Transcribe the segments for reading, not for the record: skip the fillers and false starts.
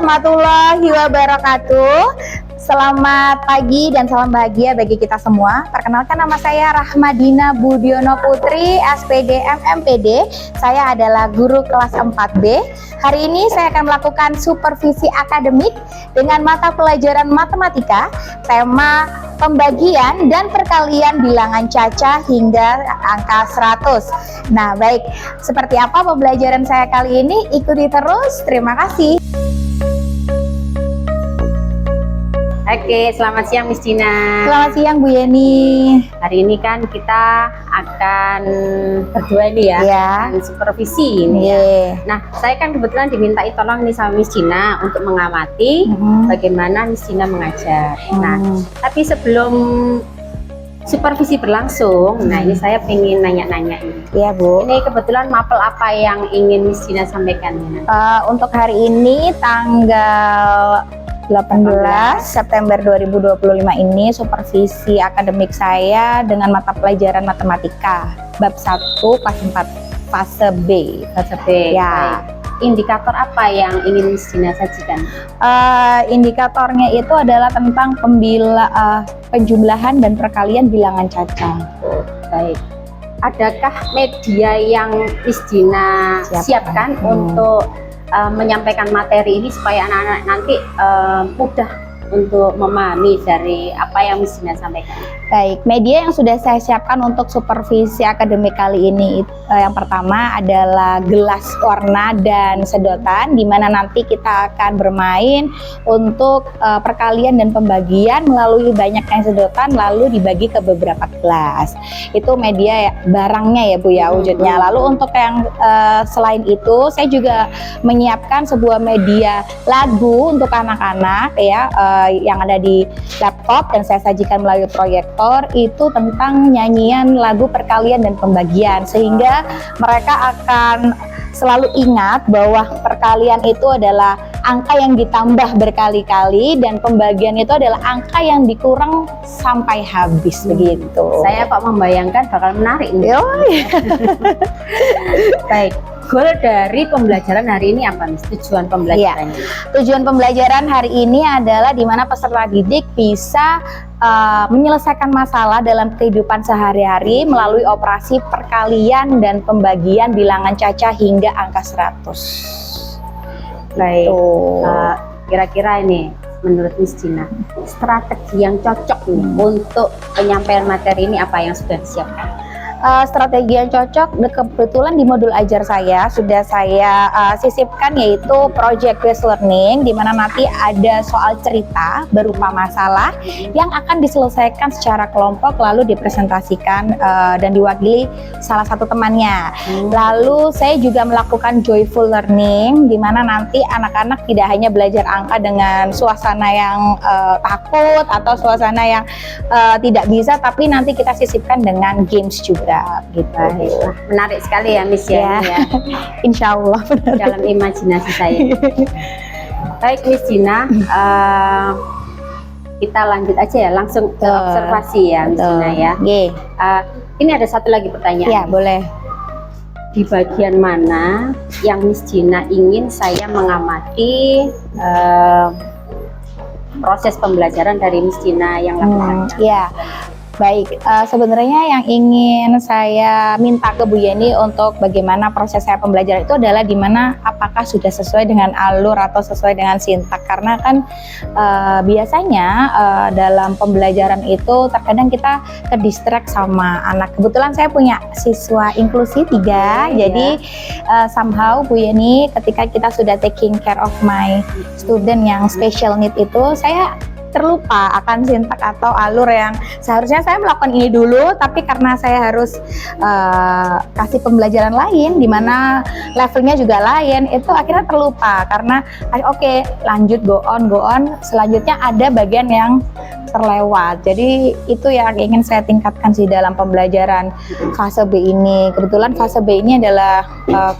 warahmatullahi wabarakatuh. Selamat pagi dan salam bahagia bagi kita semua. Perkenalkan, nama saya Rahmadina Budiono Putri, SPD MMPD. Saya adalah guru kelas 4B. Hari ini saya akan melakukan supervisi akademik dengan mata pelajaran matematika, tema pembagian dan perkalian bilangan cacah hingga angka 100. Nah, baik, seperti apa pembelajaran saya kali ini? Ikuti terus. Terima kasih. Oke, selamat siang Miss Dina. Selamat siang Bu Yeni. Hari ini kan kita akan berdua ini ya, Ya. supervisi ini ya. Nah, saya kan kebetulan dimintai tolong nih sama Miss Dina untuk mengamati bagaimana Miss Dina mengajar. Nah, tapi sebelum supervisi berlangsung, nah ini saya pengen nanya-nanya ini. Iya Bu. Ini kebetulan mapel apa yang ingin Miss Dina sampaikan? Untuk hari ini tanggal 18 September 2025 ini supervisi akademik saya dengan mata pelajaran matematika bab 1 kelas 4 fase B. Fase B. Ya. Baik. Indikator apa yang ingin Miss Dina sajikan? Indikatornya itu adalah tentang penjumlahan dan perkalian bilangan cacah. Baik. Adakah media yang Miss Dina siapkan untuk menyampaikan materi ini supaya anak-anak nanti mudah untuk memahami dari apa yang Miss Dina sampaikan? Baik, media yang sudah saya siapkan untuk supervisi akademik kali ini yang pertama adalah gelas warna dan sedotan, di mana nanti kita akan bermain untuk perkalian dan pembagian melalui banyaknya sedotan lalu dibagi ke beberapa gelas. Itu media barangnya ya Bu ya, wujudnya. Lalu untuk yang selain itu saya juga menyiapkan sebuah media lagu untuk anak-anak ya, yang ada di laptop dan saya sajikan melalui proyektor, itu tentang nyanyian lagu perkalian dan pembagian, sehingga mereka akan selalu ingat bahwa perkalian itu adalah angka yang ditambah berkali-kali dan pembagian itu adalah angka yang dikurang sampai habis begitu. Saya kok membayangkan bakal menarik nih. Baik. Goal dari pembelajaran hari ini apa, Miss? Tujuan pembelajarannya? Ya, tujuan pembelajaran hari ini adalah di mana peserta didik bisa menyelesaikan masalah dalam kehidupan sehari-hari melalui operasi perkalian dan pembagian bilangan cacah hingga angka 100. Baik. Kira-kira ini menurut Miss Dina, strategi yang cocok nih untuk penyampaian materi ini apa yang sudah disiapkan? Strategi yang cocok kebetulan di modul ajar saya sudah saya sisipkan, yaitu project based learning, di mana nanti ada soal cerita berupa masalah yang akan diselesaikan secara kelompok lalu dipresentasikan dan diwakili salah satu temannya. Lalu saya juga melakukan joyful learning, di mana nanti anak-anak tidak hanya belajar angka dengan suasana yang takut atau suasana yang tidak bisa, tapi nanti kita sisipkan dengan games juga. Gitu. Menarik sekali ya Miss ya. Insya Allah dalam imajinasi saya. Baik Miss Dina, kita lanjut aja ya, langsung ke observasi ya Miss Dina ya. Ini ada satu lagi pertanyaan. Ya, boleh. Di bagian mana yang Miss Dina ingin saya mengamati proses pembelajaran dari Miss Dina yang lakukan? Ya. Baik, sebenarnya yang ingin saya minta ke Bu Yeni untuk bagaimana proses saya pembelajaran itu adalah di mana apakah sudah sesuai dengan alur atau sesuai dengan sintak, karena kan biasanya dalam pembelajaran itu terkadang kita terdistract sama anak. Kebetulan saya punya siswa inklusi 3, jadi somehow Bu Yeni ketika kita sudah taking care of my student yang special need itu, saya terlupa akan sintak atau alur yang seharusnya saya melakukan ini dulu, tapi karena saya harus kasih pembelajaran lain di mana levelnya juga lain, itu akhirnya terlupa karena oke, lanjut go on selanjutnya ada bagian yang terlewat. Jadi itu yang ingin saya tingkatkan sih dalam pembelajaran fase B ini. Kebetulan fase B ini adalah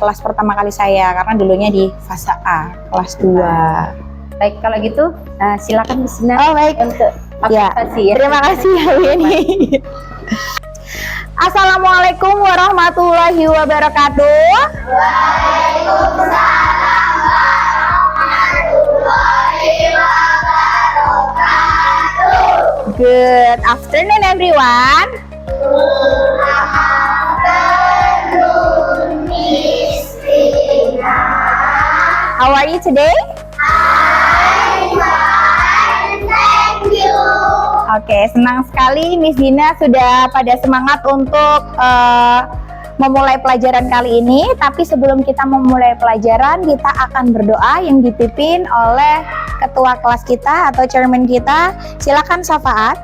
kelas pertama kali saya, karena dulunya di fase A, kelas 2. Baik, kalau gitu silakan Miss Dina untuk observasi ya. Terima kasih ya Winnie. Assalamualaikum warahmatullahi wabarakatuh. Waalaikumsalam warahmatullahi Good afternoon, everyone. How are you today? Oke, senang sekali Miss Dina sudah pada semangat untuk memulai pelajaran kali ini. Tapi sebelum kita memulai pelajaran, kita akan berdoa yang dipimpin oleh ketua kelas kita atau chairman kita. Silakan Syafaat.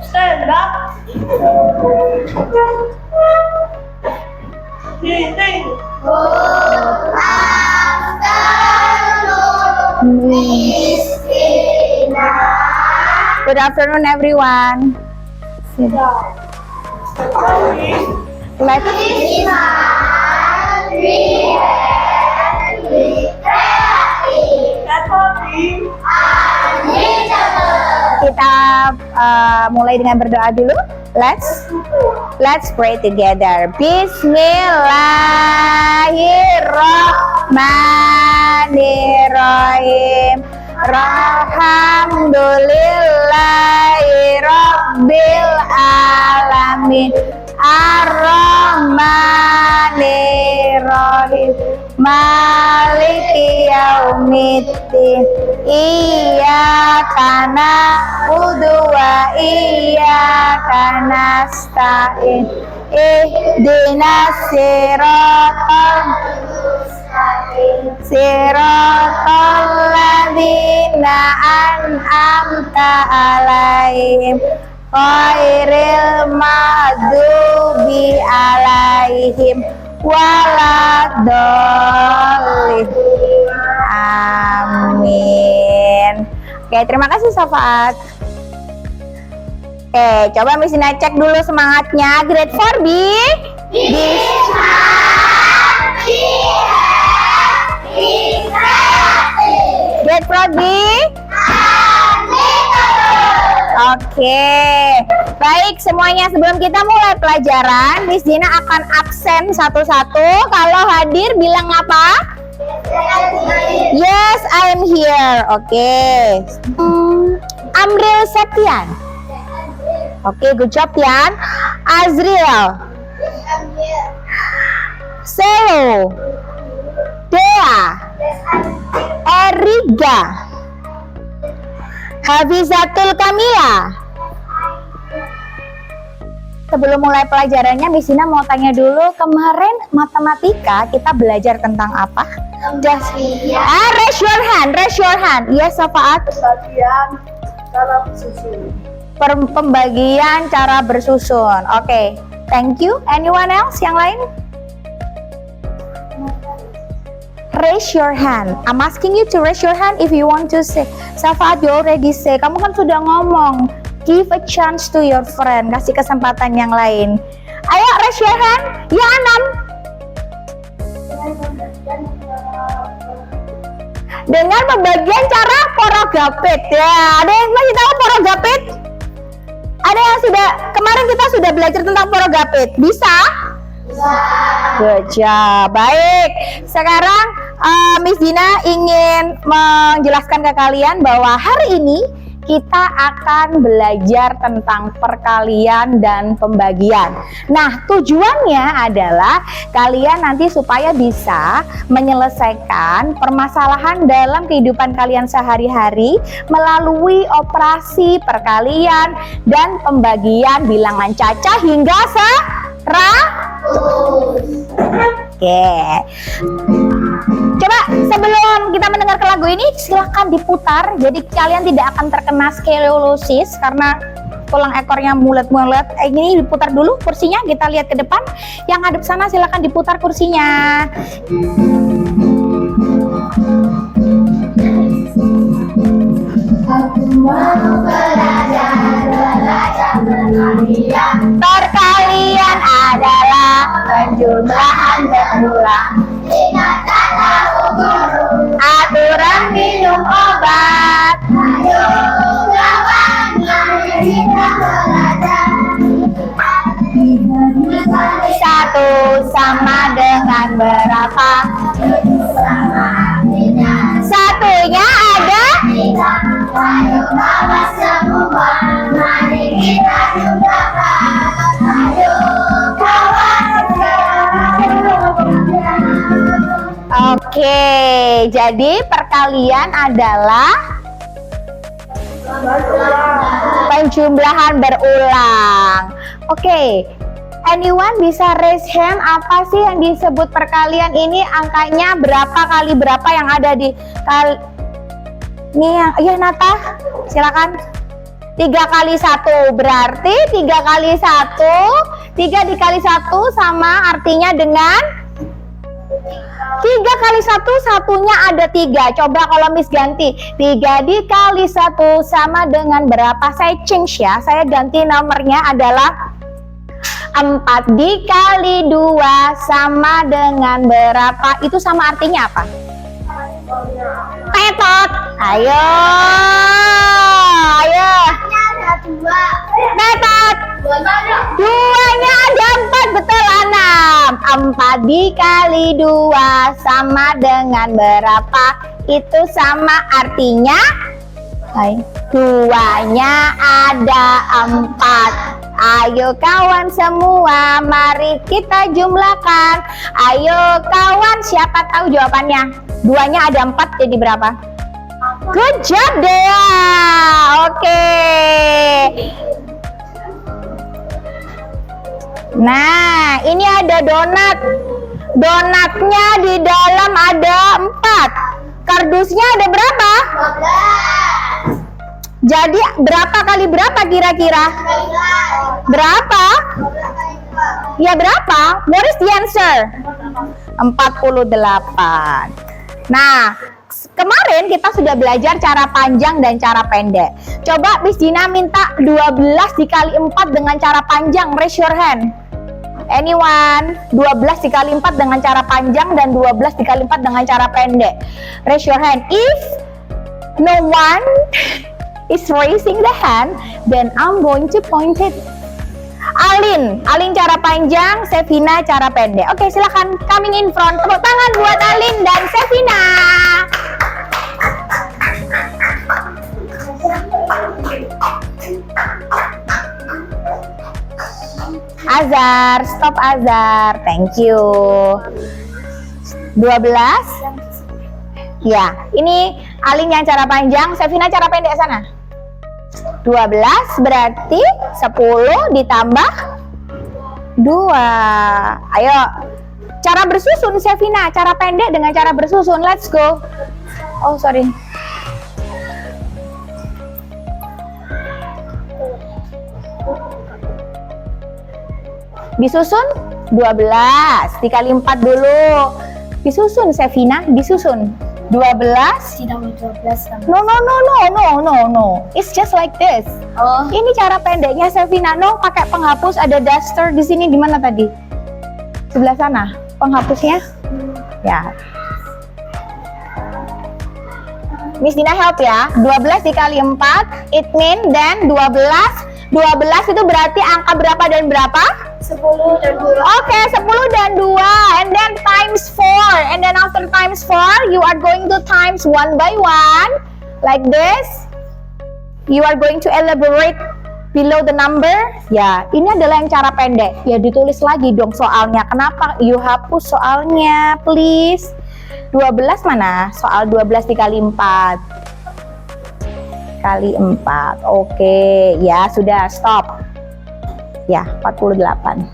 Stand up. Sitting. Good afternoon, everyone. Let's kita mulai dengan berdoa dulu. Let's pray together. Bismillahirrahmanirrahim. Alhamdulillahirabbil alamin. Ar-Rahmanirrahim. Maliki yaumiddin. Iyyaka na'budu wa iyyaka nasta'in. Ihdinas siratal ladzina an'amta 'alaihim ghairil maghdubi 'alaihim waladdallin. Amin. Oke, terima kasih Syafaat. Oke, coba Miss Dina cek dulu semangatnya. Grade 4B. Grade 4B. Oke, baik semuanya, sebelum kita mulai pelajaran, Miss Dina akan absen satu-satu. Kalau hadir bilang apa? Yes, I am here. Oke. Amril Septian. Oke, good job Tian. Azriel. Selo. Dea. Eriga. Hafizatul Kamila. Sebelum mulai pelajarannya, Miss Dina mau tanya dulu, kemarin matematika kita belajar tentang apa? Raise your hand. Yes, Syafaat. Pembagian cara bersusun. Pembagian cara bersusun. Oke, thank you. Anyone else yang lain? Raise your hand. I'm asking you to raise your hand if you want to say. Syafaat, you already say. Kamu kan sudah ngomong. Give a chance to your friend. Kasih kesempatan yang lain. Ayo, raise your hand. Ya, Anam. Dengan pembagian cara porogapit. Ya, ada yang masih tahu porogapit? Ada yang sudah, kemarin kita sudah belajar tentang porogapit. Bisa? Good job. Baik. Sekarang Miss Dina ingin menjelaskan ke kalian bahwa hari ini kita akan belajar tentang perkalian dan pembagian. Nah, tujuannya adalah kalian nanti supaya bisa menyelesaikan permasalahan dalam kehidupan kalian sehari-hari melalui operasi perkalian dan pembagian bilangan cacah hingga 100. Oke. Coba sebelum kita mendengar lagu ini silahkan diputar. Jadi kalian tidak akan terkena skoliosis karena tulang ekornya mulet-mulet. Ini diputar dulu kursinya, kita lihat ke depan. Yang hadap sana silahkan diputar kursinya. Perkalian adalah penjumlahan berulang. Aturan minum obat. Satu sama dengan berapa? Satunya ada Ayo kawan semua, mari kita jumlakan. Ayo kawan semua. Oke, jadi perkalian adalah penjumlahan berulang. Oke, anyone bisa raise hand, apa sih yang disebut perkalian ini? Angkanya berapa kali berapa yang ada di ini yang ya Nata, silakan. 3 kali 1 berarti 3 kali 1, 3 dikali 1 sama artinya dengan 3 kali 1, satunya ada 3. Coba kalau Miss ganti 3 dikali 1 sama dengan berapa? Saya change ya, saya ganti nomornya adalah 4 dikali 2 sama dengan berapa? Itu sama artinya apa? Tetot. Ayo. Tetot. Duanya ada 4, betul Anam. 4 dikali 2 sama dengan berapa? Itu sama artinya duanya ada 4. Ayo kawan semua, mari kita jumlahkan. Ayo kawan, siapa tahu jawabannya? Duanya ada 4 jadi berapa? Good job Dea. Oke. Nah, ini ada donat. Donatnya di dalam ada 4. Kardusnya ada berapa? 12. Jadi berapa kali berapa kira-kira? Berapa? Ya berapa? What is the answer? 48. Nah, kemarin kita sudah belajar cara panjang dan cara pendek. Coba Miss Dina minta 12 dikali 4 dengan cara panjang. Raise your hand. Anyone? 12 dikali 4 dengan cara panjang dan 12 dikali 4 dengan cara pendek. Raise your hand. If no one is raising the hand, then I'm going to point it. Alin cara panjang, Sevina cara pendek. Oke, silakan coming in front. Tepuk tangan buat Alin dan Sevina. Azhar, stop Azhar. Thank you. 12. Ya, ini Alin yang cara panjang, Sevina cara pendek sana. 12 berarti 10 ditambah 2. Ayo, cara bersusun Sevina, cara pendek dengan cara bersusun. Let's go. Oh, sorry. Disusun 12 dikali 4 dulu. Disusun Sevina, disusun. 12. No. It's just like this. Oh. Ini cara pendeknya Sevina. No, pakai penghapus, ada duster di sini. Di mana tadi? Sebelah sana. Penghapusnya. Ya. Miss Dina help ya. 12 dikali 4, it mean then 12 itu berarti angka berapa dan berapa? 10 dan 2. Oke, 10 dan 2, and then times 4, and then after times 4, you are going to times 1 by 1, like this. You are going to elaborate below the number. Ya, ini adalah yang cara pendek. Ya, ditulis lagi dong soalnya. Kenapa? You hapus soalnya, please. 12 mana? Soal 12 dikali 4. Kali 4. Oke, ya sudah, stop. Ya, 48.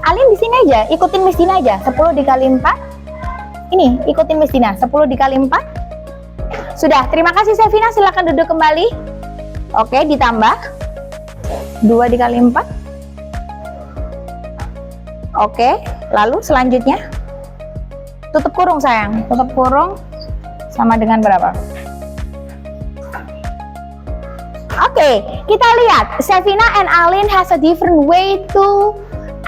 Alin di sini aja, ikutin Miss Dina aja. 10 dikali 4. Ini, ikutin Miss Dina. 10 dikali 4. Sudah, terima kasih Sevina, silakan duduk kembali. Oke, ditambah 2 dikali 4. Oke, lalu selanjutnya tutup kurung sayang. Tutup kurung sama dengan berapa? Oke, kita lihat Sevina and Alin has a different way to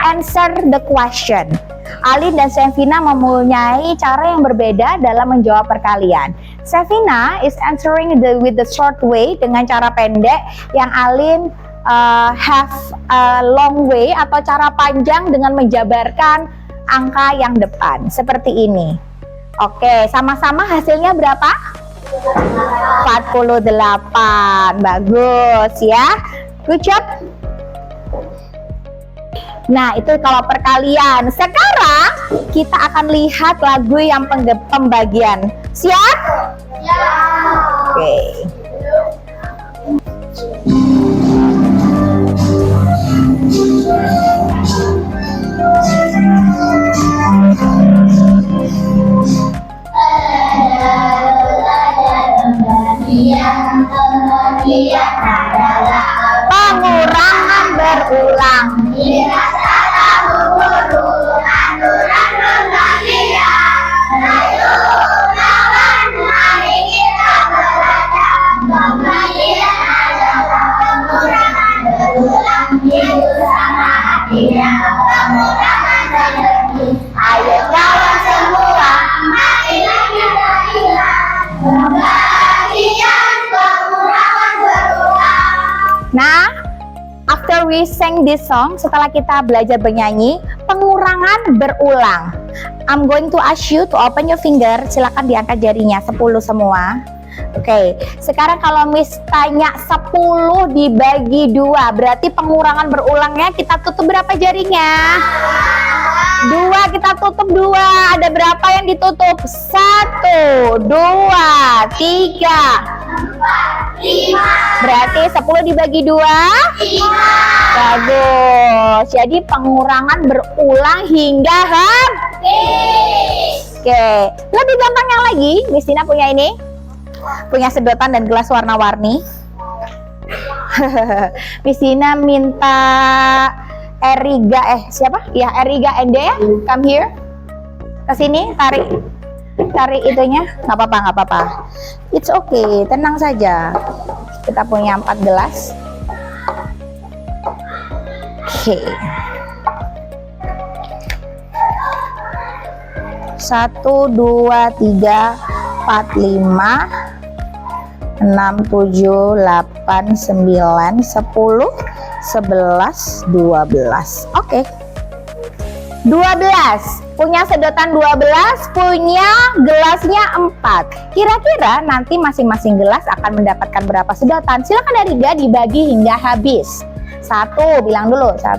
answer the question. Alin dan Sevina mempunyai cara yang berbeda dalam menjawab perkalian. Sevina is answering with the short way dengan cara pendek, yang Alin have a long way atau cara panjang dengan menjabarkan angka yang depan seperti ini. Oke, sama-sama hasilnya berapa? 48. Bagus ya. Good job. Nah, itu kalau perkalian. Sekarang kita akan lihat lagu yang pembagian. Siap? Ya. Oke. Pengurangan berulang. Ayo kawan semua, marilah kita ingat pembagian pengurangan berulang. Nah, after we sing this song, setelah kita belajar bernyanyi, pengurangan berulang. I'm going to ask you to open your finger. Silakan diangkat jarinya, 10 semua. Oke, sekarang kalau Miss tanya 10 dibagi 2, berarti pengurangan berulangnya kita tutup berapa jarinya? 2, kita tutup 2. Ada berapa yang ditutup? 1, 2, 3, 5, berarti 10 dibagi 2. 5, Bagus. Jadi pengurangan berulang hingga habis. Oke, lebih gampangnya lagi, Miss Dina punya ini, punya sedotan dan gelas warna-warni. Miss Dina minta Eriga, siapa? Ya, Eriga Ende ya, come here. Kesini, tarik itunya, nggak apa-apa. It's okay, tenang saja. Kita punya 4 gelas. Oke. 1, 2, 3, 4, 5, 6, 7, 8, 9, 10, 11, 12. Oke. 12. Punya sedotan 12, punya gelasnya 4. Kira-kira nanti masing-masing gelas akan mendapatkan berapa sedotan? Silakan Eriga dibagi hingga habis. 1, bilang dulu. 1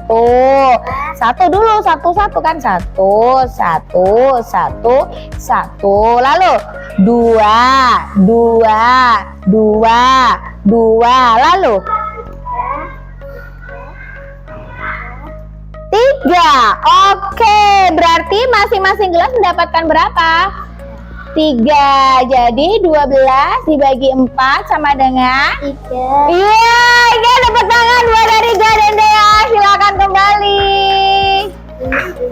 dulu, 1 kan. 1. Lalu 2. Lalu 3. Oke, berarti masing-masing gelas mendapatkan berapa? 3. Jadi 12 dibagi 4 sama dengan 3. iya, dapat tangan 2 dari Gadendea. Silakan kembali.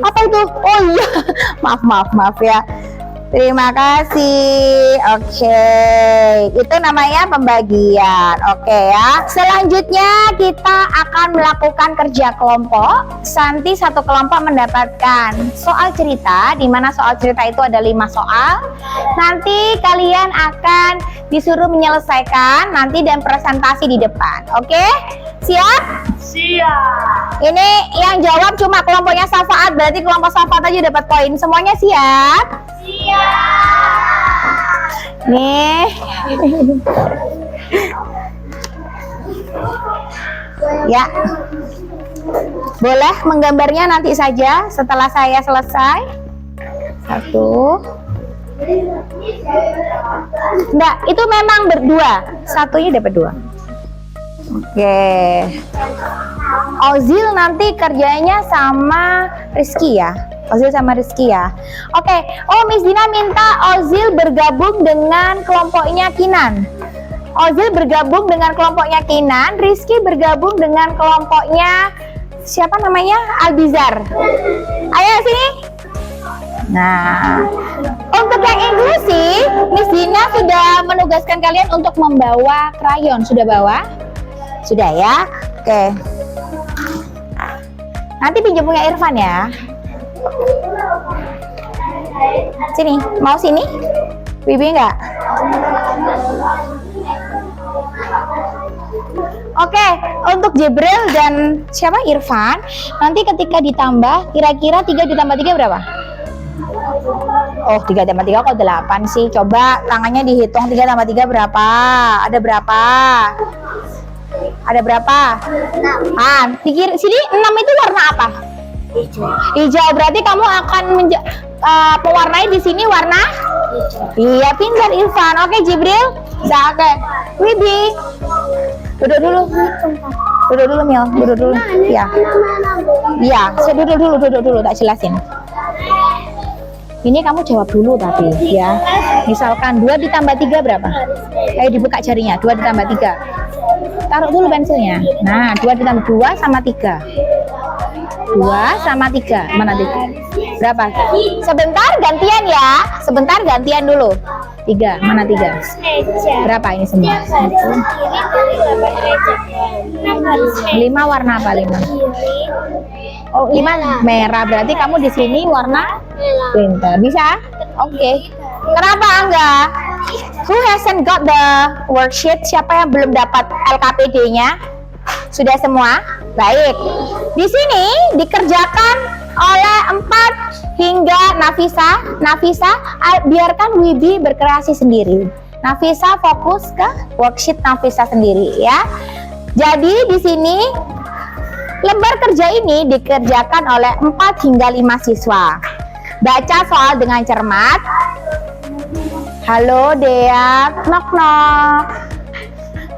Apa itu? Oh iya, maaf ya. Terima kasih. Oke, itu namanya pembagian. Oke ya. Selanjutnya kita akan melakukan kerja kelompok. Nanti satu kelompok mendapatkan soal cerita, di mana soal cerita itu ada 5 soal. Nanti kalian akan disuruh menyelesaikan nanti dan presentasi di depan. Oke? Siap? Siap. Ini yang jawab cuma kelompoknya Safaat, berarti kelompok Safaat aja dapat poin. Semuanya siap? Nih. Ya. Boleh menggambarnya nanti saja setelah saya selesai. 1. Enggak, itu memang berdua. Satunya dapat 2. Oke. Ozil nanti kerjanya sama Rizky ya. Ozil sama Rizky ya. Oke. Oh, Miss Dina minta Ozil bergabung dengan kelompoknya Kinan. Ozil bergabung dengan kelompoknya Kinan, Rizky bergabung dengan kelompoknya siapa namanya? Albizar. Ayo sini. Nah, untuk yang inklusi, Miss Dina sudah menugaskan kalian untuk membawa krayon. Sudah bawa? Sudah ya? Oke. Nanti pinjam punya Irfan ya. Sini, mau sini? Bibi enggak? Oke, untuk Jibril dan siapa? Irfan. Nanti ketika ditambah, kira-kira 3 ditambah 3 berapa? Oh, 3 tambah 3 kok 8 sih? Coba tangannya dihitung, 3 tambah 3 berapa? Ada berapa? Ada berapa? 6. Pikir sini 6 itu warna apa? Hijau. Berarti kamu akan pewarnai di sini warna? Iya, pintar Irfan. Oke, Jibril. Oke. Wibi. Duduk dulu. Duduk dulu, Mil. Duduk dulu. Iya. Iya, duduk dulu tak jelasin. Ini kamu jawab dulu tapi ya. Misalkan 2 ditambah 3 berapa? Ayo dibuka jarinya. 2 ditambah 3. Taruh dulu pensilnya. Nah, 2 ditambah 2 sama 3. 2 sama 3. Mana 3? Berapa? Sebentar gantian ya. Sebentar gantian dulu. 3. Mana 3? Berapa ini semua? 5 warna apa 5? Oh, 5 merah. Berarti kamu di sini warna pintar. Bisa? Oke. Kenapa enggak? Who hasn't got the worksheet? Siapa yang belum dapat LKPD-nya? Sudah semua? Baik. Di sini dikerjakan oleh 4 hingga Nafisa. Nafisa, biarkan Wibi berkreasi sendiri. Nafisa fokus ke worksheet Nafisa sendiri ya. Jadi di sini lembar kerja ini dikerjakan oleh 4 hingga 5 siswa. Baca soal dengan cermat. Halo Dea, knock knock.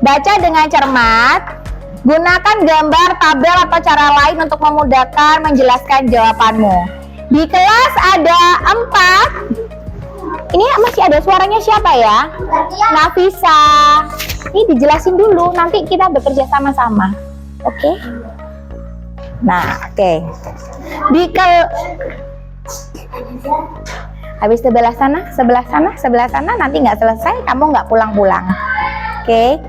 Baca dengan cermat. Gunakan gambar, tabel atau cara lain untuk memudahkan menjelaskan jawabanmu. Di kelas ada 4. Ini masih ada suaranya siapa ya? Nafisa. Ini dijelasin dulu, nanti kita bekerja sama-sama. Oke? Nah, oke. Habis sebelah sana, nanti nggak selesai, kamu nggak pulang-pulang. Oke?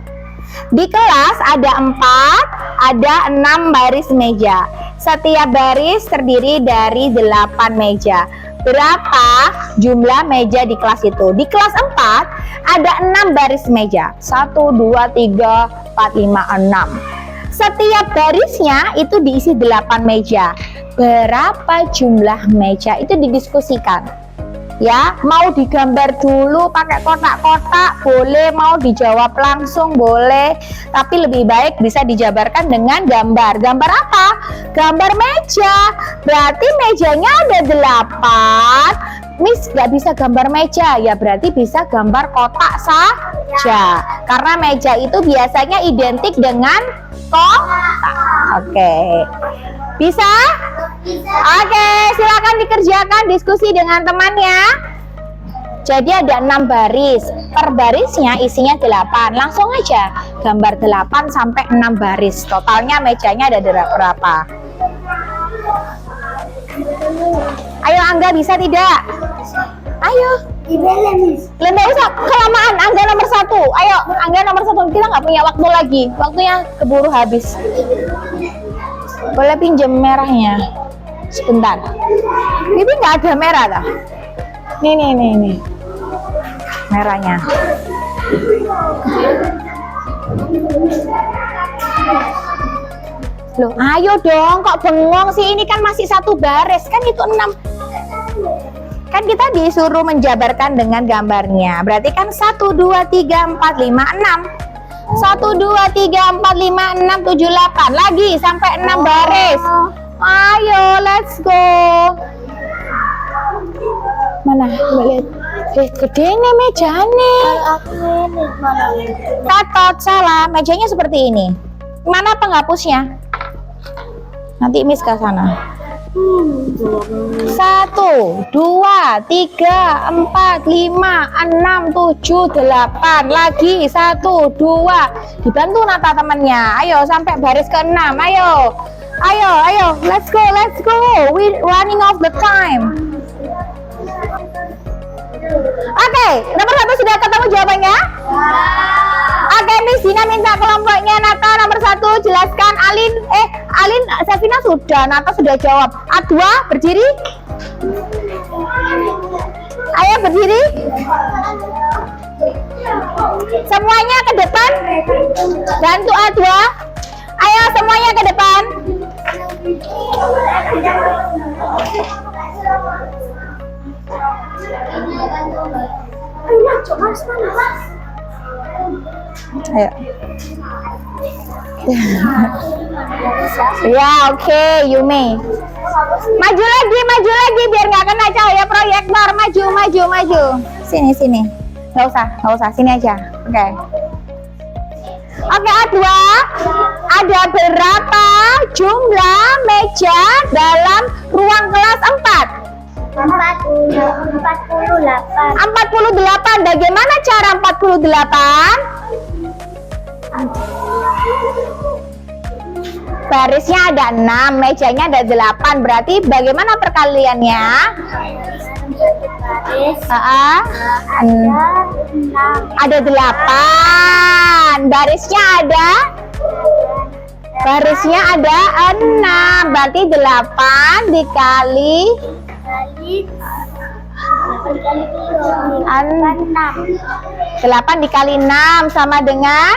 Di kelas ada 4, ada 6 baris meja. Setiap baris terdiri dari 8 meja. Berapa jumlah meja di kelas itu? Di kelas 4 ada 6 baris meja. 1, 2, 3, 4, 5, 6. Setiap barisnya itu diisi 8 meja. Berapa jumlah meja? Itu didiskusikan. Ya, mau digambar dulu pakai kotak-kotak boleh, mau dijawab langsung boleh, tapi lebih baik bisa dijabarkan dengan gambar. Gambar apa? Gambar meja. Berarti mejanya ada 8. Miss nggak bisa gambar meja, ya berarti bisa gambar kotak saja. Karena meja itu biasanya identik dengan kotak. Oke. Bisa? Oke, silakan dikerjakan diskusi dengan temannya. Jadi ada 6 baris. Per barisnya isinya 8. Langsung aja gambar 8 sampai 6 baris. Totalnya mejanya ada berapa? Ayo Angga, bisa tidak? Ayo. Nggak usah kelamaan. Angga nomor 1. Ayo, Angga nomor 1. Kita nggak punya waktu lagi. Waktunya keburu habis. Boleh pinjam merahnya sebentar. Bibi nggak ada merah dah. Nih merahnya. Loh, ayo dong, kok bengong sih? Ini kan masih 1 baris, kan itu 6. Kan kita disuruh menjabarkan dengan gambarnya. Berarti kan 1, 2, 3, 4, 5, 6. 1, 2, 3, 4, 5, 6, 7, 8. Lagi sampai 6 baris. Ayo, let's go. Mana? Lihat. Gede nih mejanya. Tatot, salah. Mejanya seperti ini. Mana penghapusnya? Nanti Miss ke sana. 1, 2, 3, 4, 5, 6, 7, 8. Lagi 1, 2. Dibantu Nata temannya. Ayo sampai baris ke-6. Ayo. Let's go. We running off the time. Oke, nomor 1 sudah ketemu jawabannya? Oke, Miss Dina minta kelompoknya Nata nomor 1 jelaskan. Alin, Safina sudah, Nata sudah jawab. A2 berdiri. Ayo berdiri. Semuanya ke depan. Bantu A2. Ayo semuanya ke depan. Ayo. Ya, oke, Yume. Maju lagi biar nggak kena cahaya proyektor. Maju. Sini. Nggak usah. Sini aja. Oke. Oke, A2. Ada berapa jumlah meja dalam ruang kelas 4? 48. 48. Bagaimana cara 48? Barisnya ada 6, mejanya ada 8. Berarti bagaimana perkaliannya? Ada 8. Barisnya ada 6. Berarti 8 dikali 8 dikali 6 sama dengan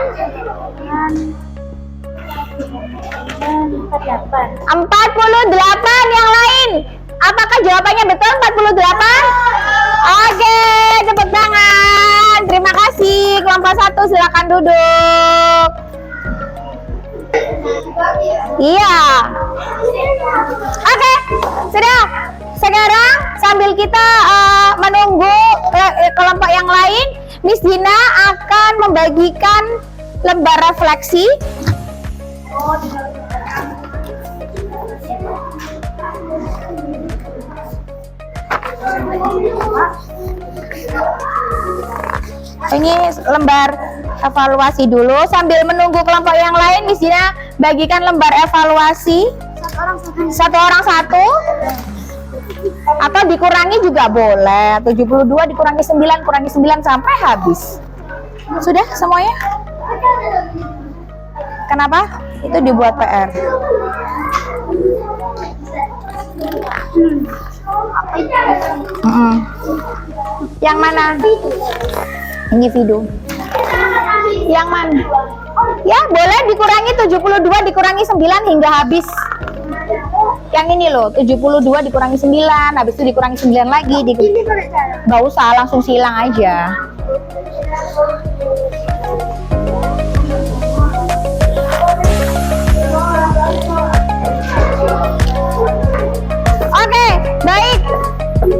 48. Yang lain, apakah jawabannya betul 48? Oke, tepuk tangan. Terima kasih. Kelompok 1 silakan duduk. Iya. Oke, sudah. Sekarang sambil kita menunggu kelompok yang lain, Miss Dina akan membagikan lembar refleksi. Ini lembar evaluasi dulu. Sambil menunggu kelompok yang lain, Miss Dina bagikan lembar evaluasi. Satu orang satu. Atau dikurangi juga boleh. 72 dikurangi 9 sampai habis. Sudah semuanya? Kenapa? Itu dibuat PR. Yang mana? Ini video. Yang mana? Ya, boleh dikurangi 72 dikurangi 9 hingga habis. Yang ini loh, 72 dikurangi 9, habis itu dikurangi 9 lagi. Nggak usah, langsung silang aja. Oke, baik.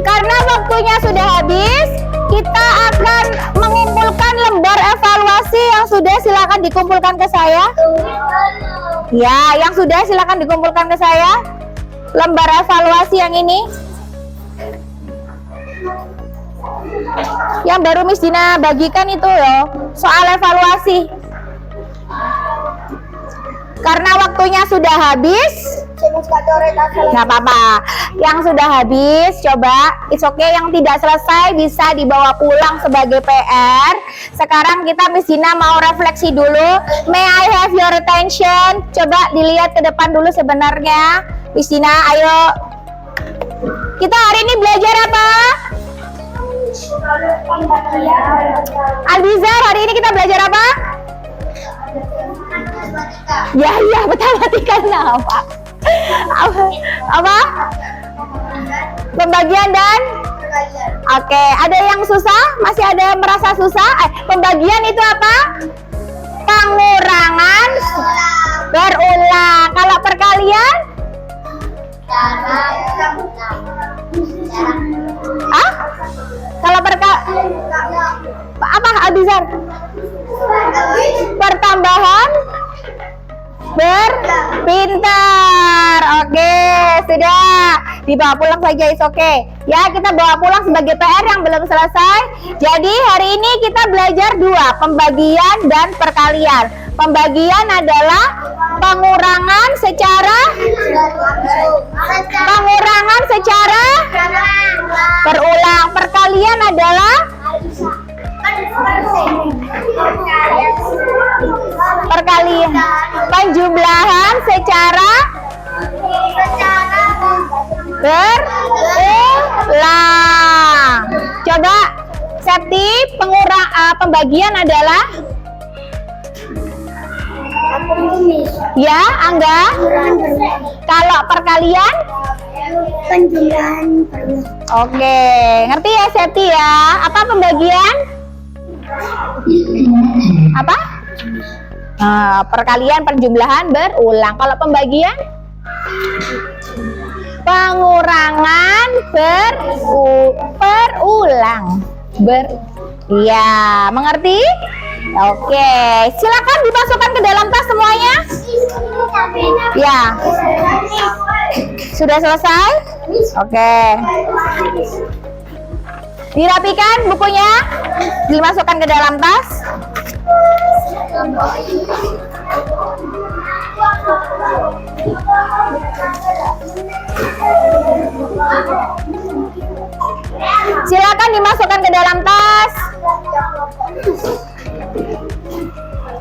Karena waktunya sudah habis, kita akan mengumpulkan lembar evaluasi yang sudah, silakan dikumpulkan ke saya. Ya, yang sudah silakan dikumpulkan ke saya. Lembar evaluasi yang ini. Yang baru Miss Dina bagikan itu loh, soal evaluasi. Karena waktunya sudah habis, nggak apa-apa. Yang sudah habis, coba it's okay. Yang tidak selesai bisa dibawa pulang sebagai PR. Sekarang kita Miss Dina mau refleksi dulu. May I have your attention? Coba dilihat ke depan dulu sebenarnya. Miss Dina, ayo. Kita hari ini belajar apa? Albizar, hari ini kita belajar apa? Ya, matematika. Apa? Apa? Pembagian dan? Oke, ada yang susah? Masih ada yang merasa susah? Pembagian itu apa? Pengurangan berulang. Kalau perkalian? Kalau apa Albizar? Pertambahan berpintar. Oke, sudah dibawa pulang saja, is oke. Ya, kita bawa pulang sebagai PR yang belum selesai. Jadi hari ini kita belajar 2, pembagian dan perkalian. Pembagian adalah pengurangan secara berulang. Perkalian adalah perkalian, penjumlahan secara berulang. Coba Septi, pembagian adalah? Ya, Angga. Kalau perkalian? Penjumlahan berulang. Oke, ngerti ya Seti ya? Apa pembagian? Apa? Nah, perkalian penjumlahan berulang. Kalau pembagian? Pengurangan berulang. Iya, mengerti? Oke, silakan dimasukkan ke dalam tas semuanya. Ya, sudah selesai? Oke. Dirapikan bukunya, dimasukkan ke dalam tas. Silakan dimasukkan ke dalam tas.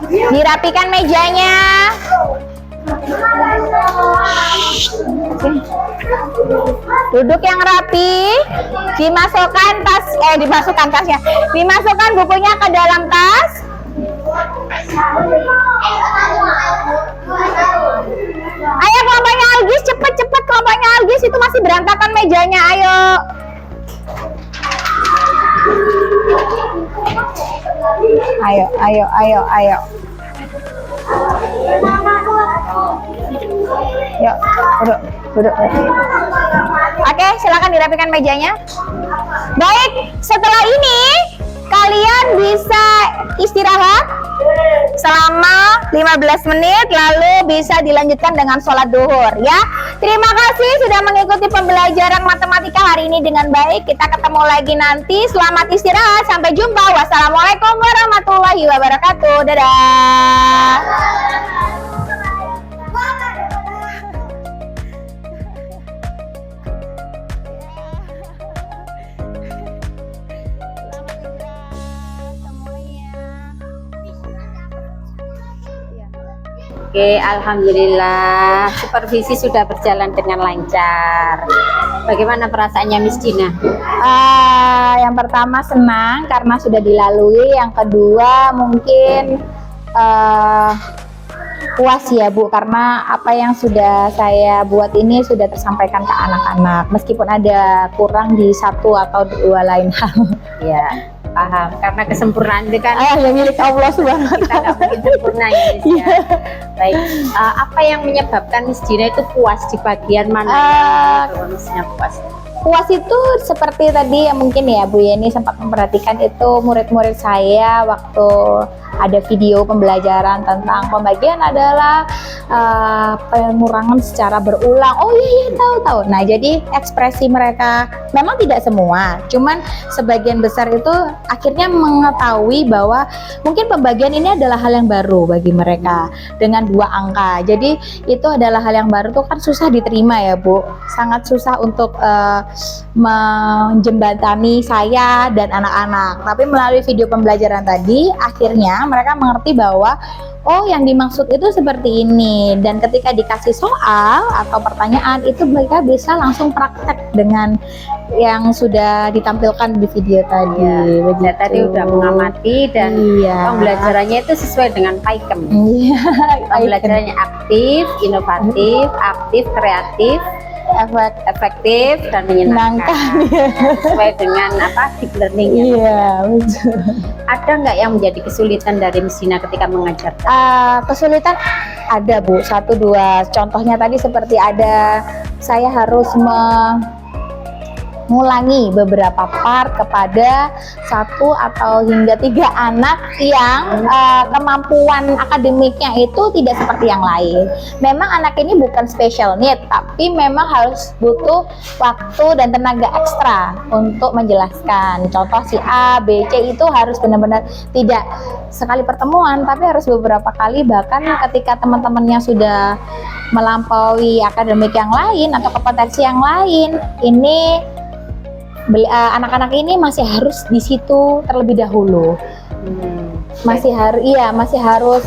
Dirapikan mejanya. Duduk yang rapi. Dimasukkan tasnya. Dimasukkan bukunya ke dalam tas. Ayo kelompoknya Algis, cepet kelompoknya Algis, itu masih berantakan mejanya, ayo. Ayo. Yuk, duduk. Oke, silakan dirapikan mejanya. Baik, setelah ini kalian bisa istirahat selama 15 menit, lalu bisa dilanjutkan dengan sholat duhur ya. Terima kasih sudah mengikuti pembelajaran matematika hari ini dengan baik. Kita ketemu lagi nanti. Selamat istirahat, sampai jumpa. Wassalamualaikum warahmatullahi wabarakatuh. Dadah. Oke, alhamdulillah supervisi sudah berjalan dengan lancar. Bagaimana perasaannya Miss Gina? Yang pertama senang karena sudah dilalui. Yang kedua mungkin puas ya Bu, karena apa yang sudah saya buat ini sudah tersampaikan ke anak-anak, meskipun ada kurang di satu atau dua lain hal. Ya, paham. Karena kesempurnaan itu kan yang milik Allah Subhanahu wa kita nggak mungkin sempurna ya, Miss, ya. Baik, apa yang menyebabkan Miss Gina itu puas di bagian mana? Kalau Missnya puas? Puas itu seperti tadi yang mungkin ya Bu Yeni sempat memperhatikan itu murid-murid saya waktu ada video pembelajaran tentang pembagian adalah pengurangan secara berulang. Oh iya tahu. Nah jadi ekspresi mereka memang tidak semua, cuman sebagian besar itu akhirnya mengetahui bahwa mungkin pembagian ini adalah hal yang baru bagi mereka dengan 2 angka. Jadi itu adalah hal yang baru tuh kan susah diterima ya Bu, sangat susah untuk menjembatani saya dan anak-anak. Tapi melalui video pembelajaran tadi akhirnya mereka mengerti bahwa oh yang dimaksud itu seperti ini, dan ketika dikasih soal atau pertanyaan itu mereka bisa langsung praktek dengan yang sudah ditampilkan di video tadi. Ya, tadi udah mengamati dan pembelajarannya itu sesuai dengan PAIKEM. Pembelajarannya aktif, inovatif, aktif, kreatif, efektif dan menyenangkan. Sesuai dengan apa deep learning ya. Iya, betul. Ada nggak yang menjadi kesulitan dari Miss Gina ketika mengajarkan? Kesulitan ada Bu, 1-2. Contohnya tadi seperti ada saya harus mengulangi beberapa part kepada 1 atau hingga 3 anak yang kemampuan akademiknya itu tidak seperti yang lain. Memang anak ini bukan special need, tapi memang harus butuh waktu dan tenaga ekstra untuk menjelaskan. Contoh si A, B, C itu harus benar-benar tidak sekali pertemuan, tapi harus beberapa kali, bahkan ketika teman-temannya sudah melampaui akademik yang lain atau kompetensi yang lain, ini anak-anak ini masih harus di situ terlebih dahulu. Masih harus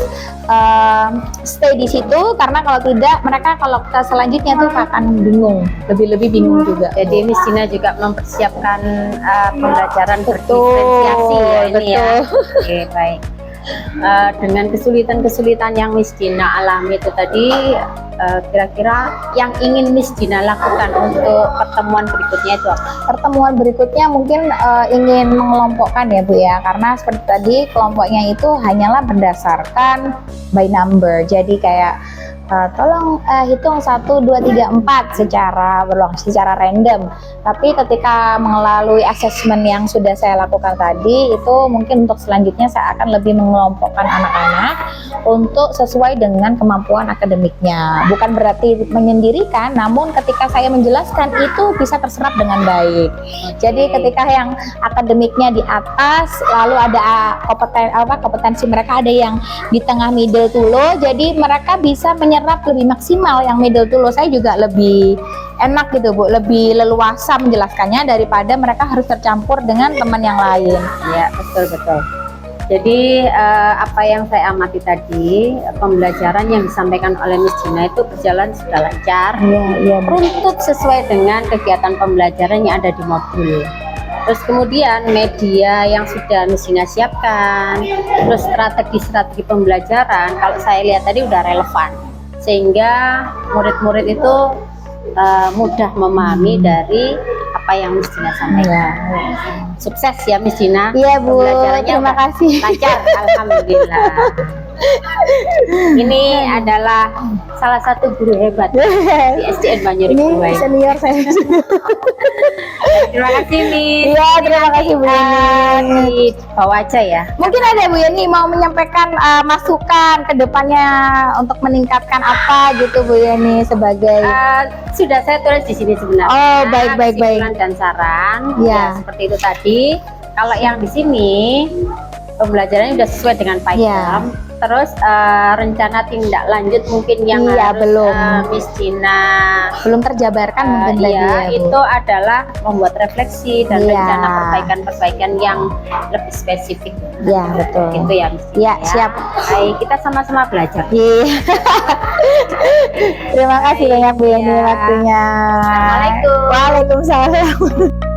stay di situ, karena kalau tidak mereka kalau ke selanjutnya tuh akan bingung, lebih bingung juga. Jadi Miss Gina juga mempersiapkan pembelajaran berdiferensiasi ya ini ya. Oke, baik. dengan kesulitan-kesulitan yang Miss Dina alami itu tadi, kira-kira yang ingin Miss Dina lakukan untuk pertemuan berikutnya itu apa? Pertemuan berikutnya mungkin ingin mengelompokkan ya Bu ya, karena seperti tadi kelompoknya itu hanyalah berdasarkan by number, jadi kayak tolong hitung 1, 2, 3, 4 secara random. Tapi ketika melalui assessment yang sudah saya lakukan tadi, itu mungkin untuk selanjutnya saya akan lebih mengelompokkan anak-anak untuk sesuai dengan kemampuan akademiknya. Bukan berarti menyendirikan, namun ketika saya menjelaskan itu bisa terserap dengan baik. Jadi ketika yang akademiknya di atas, lalu ada kompetensi mereka ada yang di tengah middle to low, jadi mereka bisa menyerap lebih maksimal yang middle to low. Saya juga lebih enak gitu Bu, lebih leluasa menjelaskannya daripada mereka harus tercampur dengan teman yang lain. Ya, betul. Jadi apa yang saya amati tadi, pembelajaran yang disampaikan oleh Miss Dina itu berjalan sudah lancar, Iya. runtut sesuai dengan kegiatan pembelajaran yang ada di modul. Terus kemudian media yang sudah Miss Dina siapkan, terus strategi pembelajaran, kalau saya lihat tadi udah relevan, sehingga murid-murid itu mudah memahami dari apa yang Miss Dina sampaikan. Sukses ya Miss Dina. Iya Bu, Pembelajarannya terima udah kasih. lancar, alhamdulillah. Ini adalah salah satu guru hebat di SDN Banyurik Ini Buai. senior saya. Terima kasih Miss. Iya, terima kasih Bu Yeni. Di bawah aja ya. Mungkin ada Bu Yeni mau menyampaikan masukan ke depannya untuk meningkatkan apa gitu Bu Yeni sebagai Sudah saya tulis di sini sebenarnya. Oh, baik. Kesimpulan dan saran. Ya. Ya, seperti itu tadi. Kalau yang di sini pembelajarannya sudah sesuai dengan PAIKM. Ya. Terus rencana tindak lanjut mungkin yang Iya, harus belum. Miss Dina belum terjabarkan mungkin tadi iya, ya Bu. itu adalah membuat refleksi dan Iya. rencana perbaikan-perbaikan yang lebih spesifik. Iya, betul. Gitu ya Miss Dina. Iya, siap. Baik, kita sama-sama belajar. Iya. Terima kasih banyak Bu Yeni Iya. waktunya. Assalamualaikum. Waalaikumsalam.